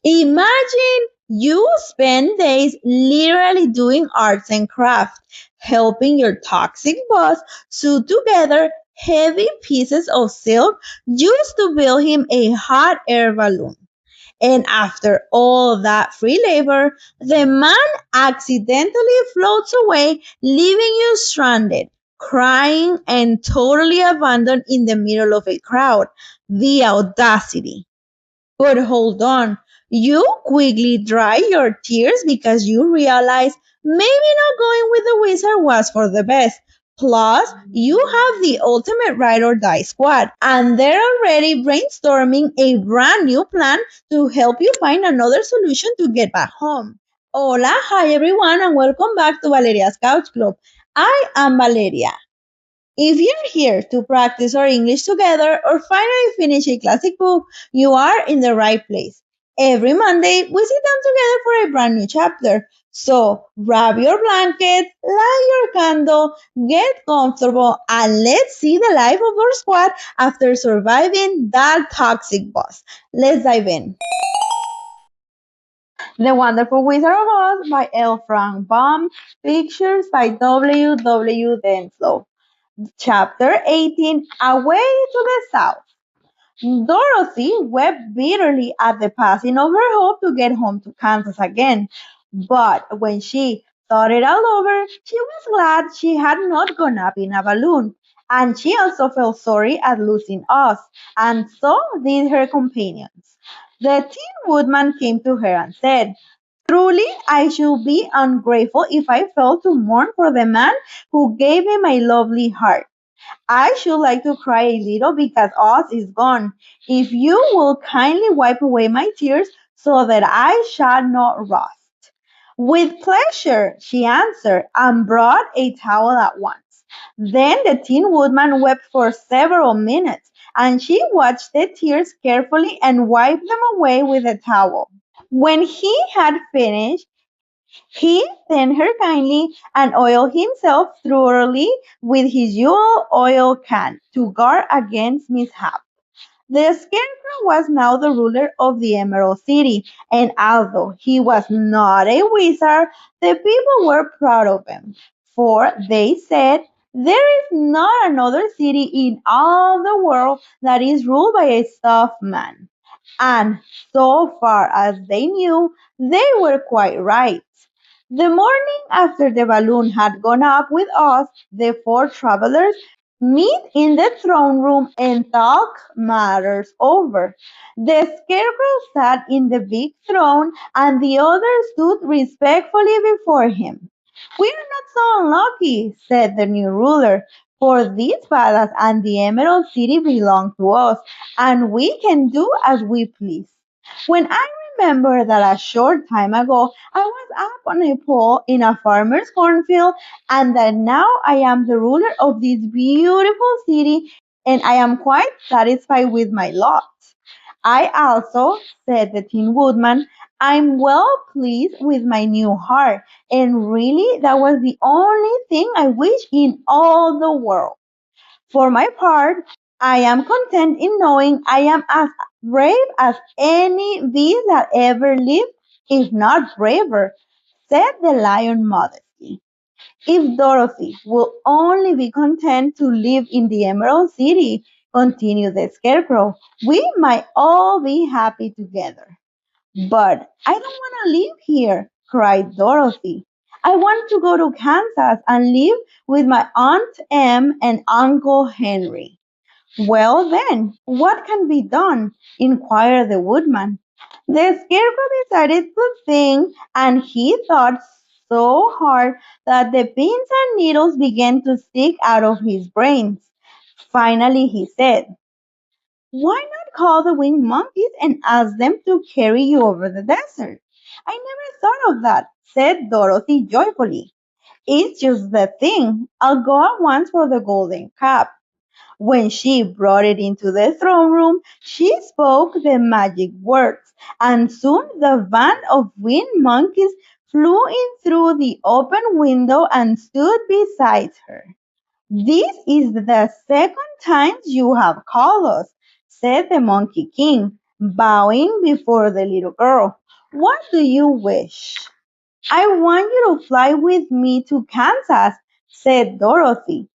Imagine you spend days literally doing arts and crafts, helping your toxic boss sew together heavy pieces of silk just to build him a hot air balloon. And after all that free labor, the man accidentally floats away, leaving you stranded, crying and totally abandoned in the middle of a crowd. The audacity. But hold on, you quickly dry your tears because you realize maybe not going with the wizard was for the best. Plus, you have the ultimate ride or die squad, and they're already brainstorming a brand new plan to help you find another solution to get back home. Hola, hi everyone, and welcome back to Valeria's Couch Club. I am Valeria. If you're here to practice our English together or finally finish a classic book, you are in the right place. Every Monday, we sit down together for a brand new chapter. So grab your blanket, light your candle, get comfortable, and let's see the life of our squad after surviving that toxic boss. Let's dive in. The Wonderful Wizard of Oz by L. Frank Baum, pictures by W. W. Denslow. Chapter 18, Away to the South. Dorothy wept bitterly at the passing of her hope to get home to Kansas again. But when she thought it all over, she was glad she had not gone up in a balloon. And she also felt sorry at losing Oz, and so did her companions. The Tin Woodman came to her and said, Truly, I should be ungrateful if I felt to mourn for the man who gave me my lovely heart. I should like to cry a little because Oz is gone. If you will kindly wipe away my tears so that I shall not rust. With pleasure, she answered, and brought a towel at once. Then the Tin Woodman wept for several minutes, and she watched the tears carefully and wiped them away with a towel. When he had finished, he thanked her kindly and oiled himself thoroughly with his usual oil can to guard against mishap. The Scarecrow was now the ruler of the Emerald City, and although he was not a wizard, the people were proud of him, for they said, there is not another city in all the world that is ruled by a soft man. And so far as they knew, they were quite right. The morning after the balloon had gone up with us, the four travelers meet in the throne room and talk matters over. The Scarecrow sat in the big throne, and the others stood respectfully before him. We are not so unlucky, said the new ruler, for this palace and the Emerald City belong to us, and we can do as we please. When I remember that a short time ago I was up on a pole in a farmer's cornfield, and that now I am the ruler of this beautiful city, and I am quite satisfied with my lot. I also, said the Tin Woodman, I'm well pleased with my new heart, and really that was the only thing I wish in all the world. For my part, I am content in knowing I am as brave as any beast that ever lived, if not braver, said the lion modestly. If Dorothy will only be content to live in the Emerald City, continued the Scarecrow, we might all be happy together. But I don't want to live here, cried Dorothy. I want to go to Kansas and live with my Aunt Em and Uncle Henry. Well, then, what can be done? Inquired the woodman. The Scarecrow decided to think, and he thought so hard that the pins and needles began to stick out of his brains. Finally, he said, why not call the winged monkeys and ask them to carry you over the desert? I never thought of that, said Dorothy joyfully. It's just the thing. I'll go at once for the golden cup. When she brought it into the throne room, she spoke the magic words, and soon the band of winged monkeys flew in through the open window and stood beside her. This is the second time you have called us, said the Monkey King. bowing before the little girl. What do you wish? I want you to fly with me to Kansas, said Dorothy.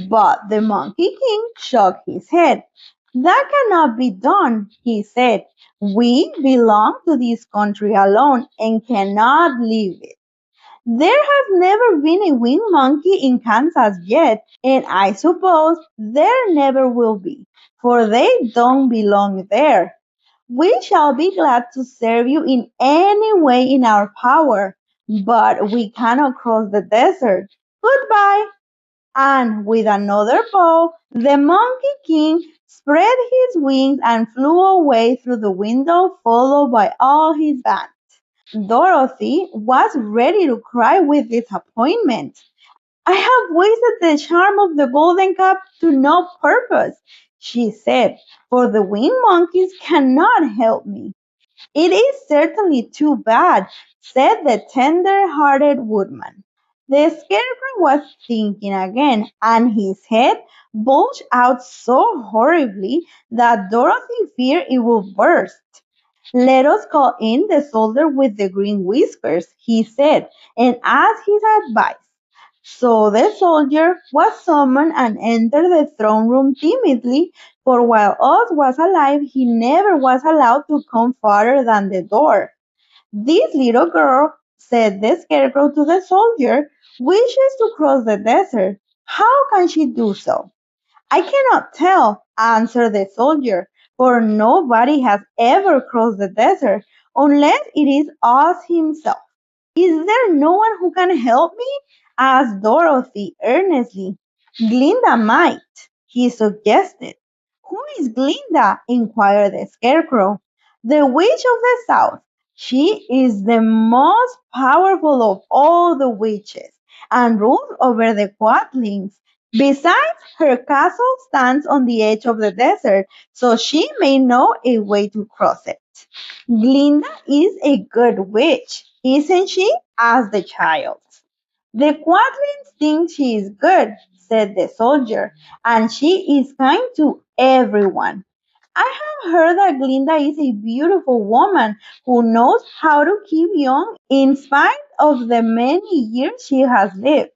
But the Monkey King shook his head. That cannot be done, he said. We belong to this country alone and cannot leave it. There has never been a winged monkey in Kansas yet, and I suppose there never will be, for they don't belong there. We shall be glad to serve you in any way in our power, but we cannot cross the desert. Goodbye. And with another bow, the Monkey King spread his wings and flew away through the window, followed by all his band. Dorothy was ready to cry with disappointment. I have wasted the charm of the golden cup to no purpose, she said, for the winged monkeys cannot help me. It is certainly too bad, said the tender-hearted woodman. The scarecrow was thinking again, and his head bulged out so horribly that Dorothy feared it would burst. Let us call in the soldier with the green whiskers, he said, and ask his advice. So the soldier was summoned and entered the throne room timidly, for while Oz was alive, he never was allowed to come farther than the door. This little girl, said the scarecrow to the soldier, wishes to cross the desert. How can she do so? I cannot tell, answered the soldier, for nobody has ever crossed the desert unless it is Oz himself. Is there no one who can help me? Asked Dorothy earnestly. Glinda might, he suggested. Who is Glinda? Inquired the Scarecrow. The Witch of the South. She is the most powerful of all the witches and rules over the Quadlings. Besides, her castle stands on the edge of the desert, so she may know a way to cross it. Glinda is a good witch, isn't she? Asked the child. The Quadlings think she is good, said the soldier, and she is kind to everyone. I have heard that Glinda is a beautiful woman who knows how to keep young in spite of the many years she has lived.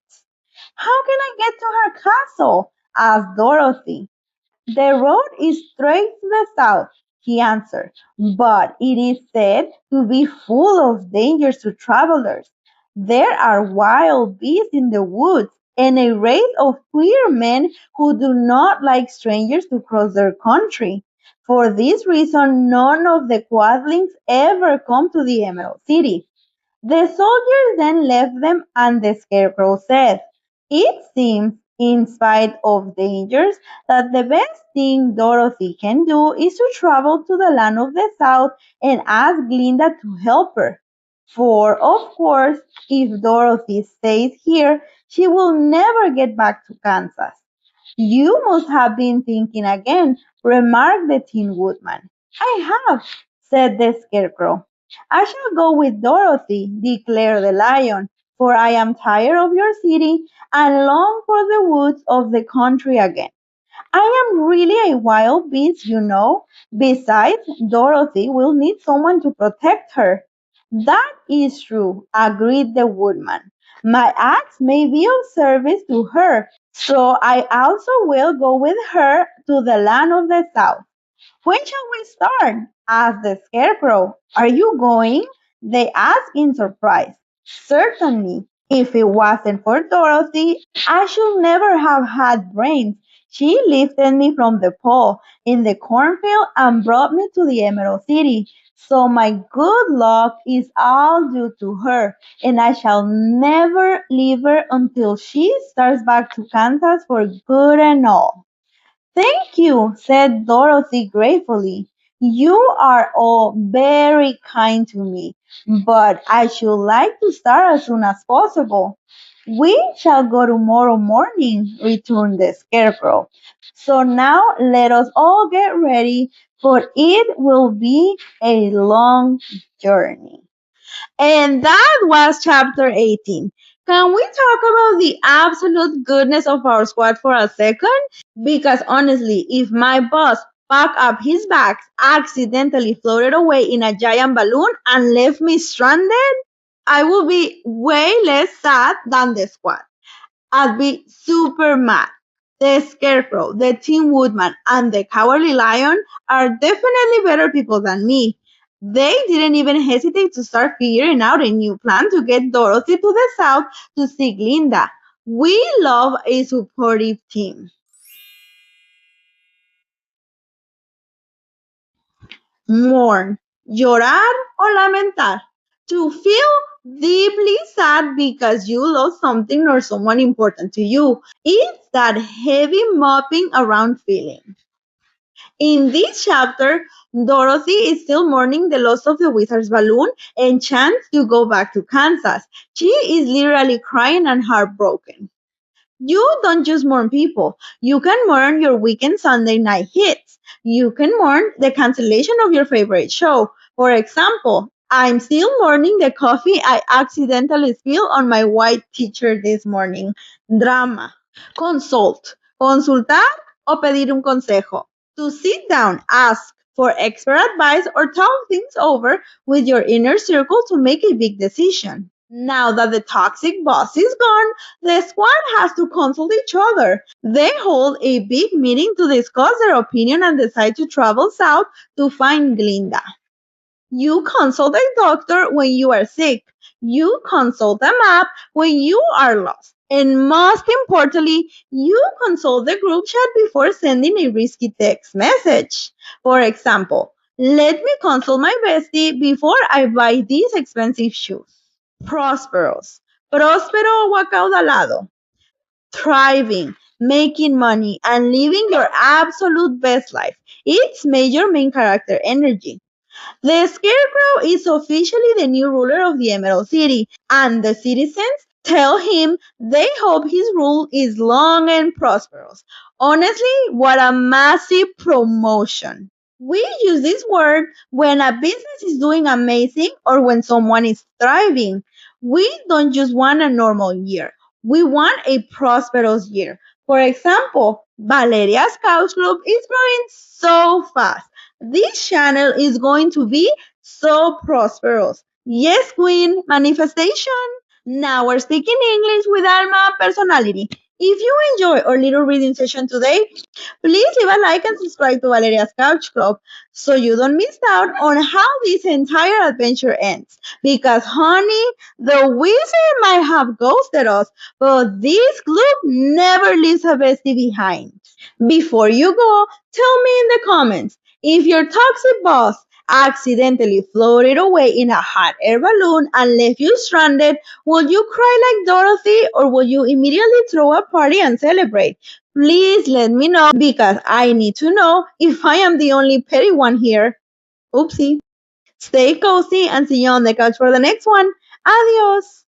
How can I get to her castle? Asked Dorothy. The road is straight to the south, he answered, but it is said to be full of dangers to travelers. There are wild beasts in the woods and a race of queer men who do not like strangers to cross their country. For this reason, none of the Quadlings ever come to the Emerald City. The soldiers then left them, and the Scarecrow said, it seems, in spite of dangers, that the best thing Dorothy can do is to travel to the land of the South and ask Glinda to help her. For, of course, if Dorothy stays here, she will never get back to Kansas. You must have been thinking again, remarked the Tin Woodman. I have, said the Scarecrow. I shall go with Dorothy, declared the Lion, for I am tired of your city and long for the woods of the country again. I am really a wild beast, you know. Besides, Dorothy will need someone to protect her. That is true, agreed the woodman. My axe may be of service to her, so I also will go with her to the land of the south. When shall we start? Asked the Scarecrow. Are you going? They asked in surprise. Certainly. If it wasn't for Dorothy, I should never have had brains. She lifted me from the pole in the cornfield and brought me to the Emerald City. So my good luck is all due to her, and I shall never leave her until she starts back to Kansas for good and all. Thank you, said Dorothy gratefully. You are all very kind to me, but I should like to start as soon as possible. We shall go tomorrow morning, returned the Scarecrow. So now let us all get ready, for it will be a long journey. And that was chapter 18. Can we talk about the absolute goodness of our squad for a second? Because honestly, if my boss packed up his bags, accidentally floated away in a giant balloon, and left me stranded, I will be way less sad than the squad. I'd be super mad. The Scarecrow, the Tin Woodman, and the Cowardly Lion are definitely better people than me. They didn't even hesitate to start figuring out a new plan to get Dorothy to the south to see Glinda. We love a supportive team. Mourn, llorar o lamentar. To feel deeply sad because you lost something or someone important to you. It's that heavy mopping around feeling. In this chapter, Dorothy is still mourning the loss of the wizard's balloon and chance to go back to Kansas. She is literally crying and heartbroken. You don't just mourn people. You can mourn your weekend Sunday night hits. You can mourn the cancellation of your favorite show. For example, I'm still mourning the coffee I accidentally spilled on my white t-shirt this morning. Drama. Consult. Consultar o pedir un consejo. To sit down, ask for expert advice or talk things over with your inner circle to make a big decision. Now that the toxic boss is gone, the squad has to consult each other. They hold a big meeting to discuss their opinion and decide to travel south to find Glinda. You consult a doctor when you are sick. You consult a map when you are lost. And most importantly, you consult the group chat before sending a risky text message. For example, let me consult my bestie before I buy these expensive shoes. Prosperous. Próspero o acaudalado. Thriving, making money, and living your absolute best life. It's major main character energy. The Scarecrow is officially the new ruler of the Emerald City, and the citizens tell him they hope his rule is long and prosperous. Honestly, what a massive promotion. We use this word when a business is doing amazing or when someone is thriving. We don't just want a normal year. We want a prosperous year. For example, Valeria's Couch Club is growing so fast. This channel is going to be so prosperous. Yes, Queen, manifestation. Now we're speaking English with Alma personality. If you enjoy our little reading session today, please leave a like and subscribe to Valeria's Couch Club so you don't miss out on how this entire adventure ends. Because, honey, the wizard might have ghosted us, but this club never leaves a bestie behind. Before you go, tell me in the comments if your toxic boss accidentally floated away in a hot air balloon and left you stranded, would you cry like Dorothy or would you immediately throw a party and celebrate? Please let me know because I need to know if I am the only petty one here. Oopsie. Stay cozy and see you on the couch for the next one. Adios.